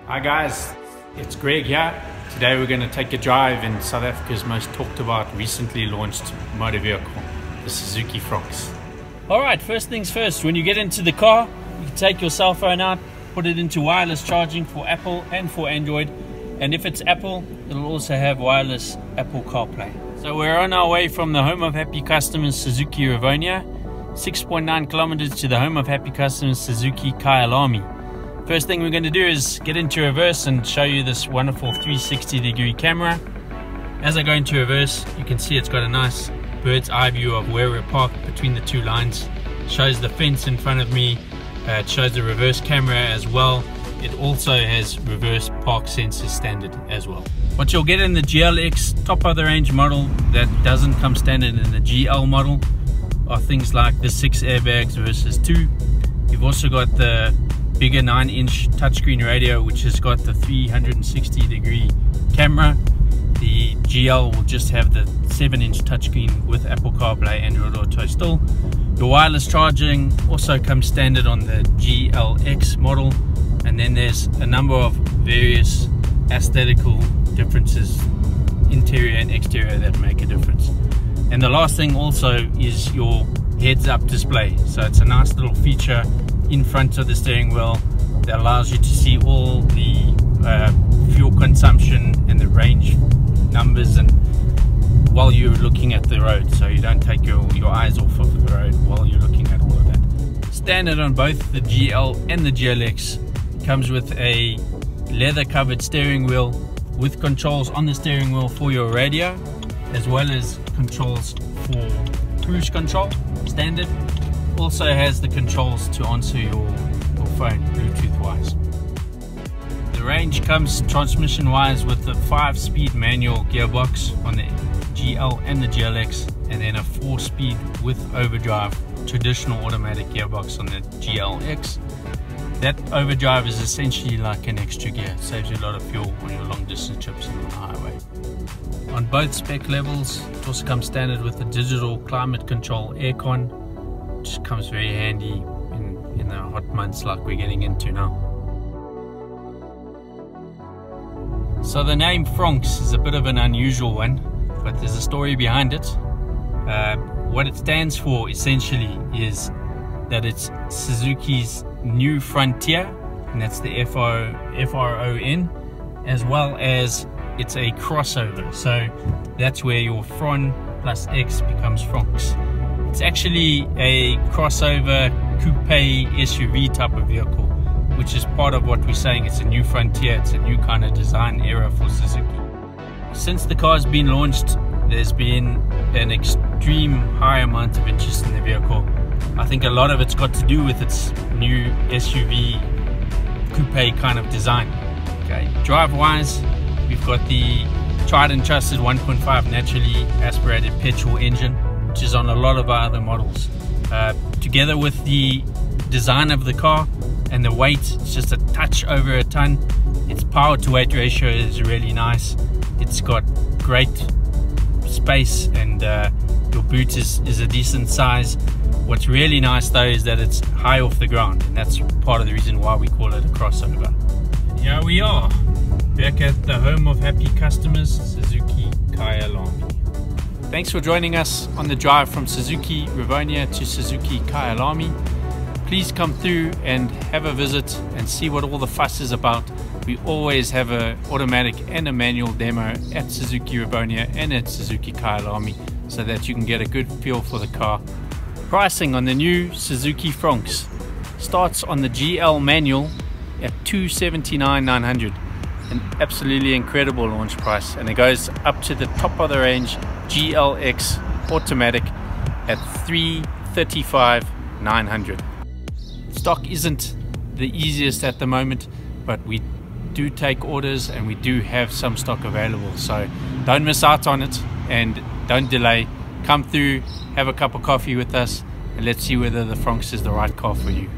Hi guys, it's Greg here. Today we're going to take a drive in South Africa's most talked about recently launched motor vehicle, the Suzuki Fronx. Alright, first things first, when you get into the car, you can take your cell phone out, put it into wireless charging for Apple and for Android, and if it's Apple, it'll also have wireless Apple CarPlay. So we're on our way from the home of happy customers, Suzuki Rivonia, 6.9 kilometers to the home of happy customers, Suzuki Kyalami. First thing we're going to do is get into reverse and show you this wonderful 360-degree camera. As I go into reverse, you can see it's got a nice bird's eye view of where we're parked between the two lines. It shows the fence in front of me. It shows the reverse camera as well. It also has reverse park sensors standard as well. What you'll get in the GLX top of the range model that doesn't come standard in the GL model are things like the 6 airbags versus 2. You've also got the bigger 9-inch touchscreen radio, which has got the 360-degree camera. The GL will just have the 7-inch touchscreen with Apple CarPlay, Android Auto still. Your wireless charging also comes standard on the GLX model, and then there's a number of various aesthetical differences, interior and exterior, that make a difference. And the last thing also is your heads-up display. So it's a nice little feature in front of the steering wheel that allows you to see all the fuel consumption and the range numbers, and while you're looking at the road, so you don't take your eyes off of the road while you're looking at all of that. Standard on both the GL and the GLX comes with a leather covered steering wheel with controls on the steering wheel for your radio, as well as controls for cruise control standard. Also has the controls to answer your phone Bluetooth wise. The range comes transmission wise with a 5-speed manual gearbox on the GL and the GLX, and then a 4-speed with overdrive traditional automatic gearbox on the GLX. That overdrive is essentially like an extra gear. It saves you a lot of fuel on your long distance trips on the highway. On both spec levels, it also comes standard with the digital climate control aircon, which comes very handy in the hot months like we're getting into now. So the name Fronx is a bit of an unusual one, but there's a story behind it. What it stands for essentially is that it's Suzuki's new frontier, and that's the F-R-O-N, as well as it's a crossover. So that's where your Fron plus X becomes Fronx. It's actually a crossover coupe SUV type of vehicle, which is part of what we're saying. It's a new frontier, it's a new kind of design era for Suzuki. Since the car's been launched, there's been an extreme high amount of interest in the vehicle. I think a lot of it's got to do with its new SUV coupe kind of design. Okay, drive-wise, we've got the tried and trusted 1.5 naturally aspirated petrol engine, which is on a lot of our other models. Together with the design of the car and the weight, it's just a touch over a ton. Its power to weight ratio is really nice. It's got great space, and your boot is a decent size. What's really nice though is that it's high off the ground, and that's part of the reason why we call it a crossover. Here we are, back at the home of happy customers, Suzuki Kyalami. Thanks for joining us on the drive from Suzuki Rivonia to Suzuki Kyalami. Please come through and have a visit and see what all the fuss is about. We always have an automatic and a manual demo at Suzuki Rivonia and at Suzuki Kyalami, so that you can get a good feel for the car. Pricing on the new Suzuki Fronx starts on the GL manual at $279,900. An absolutely incredible launch price, and it goes up to the top of the range GLX automatic at $335,900. Stock isn't the easiest at the moment, but we do take orders and we do have some stock available, so don't miss out on it and don't delay. Come through, have a cup of coffee with us, and let's see whether the Fronx is the right car for you.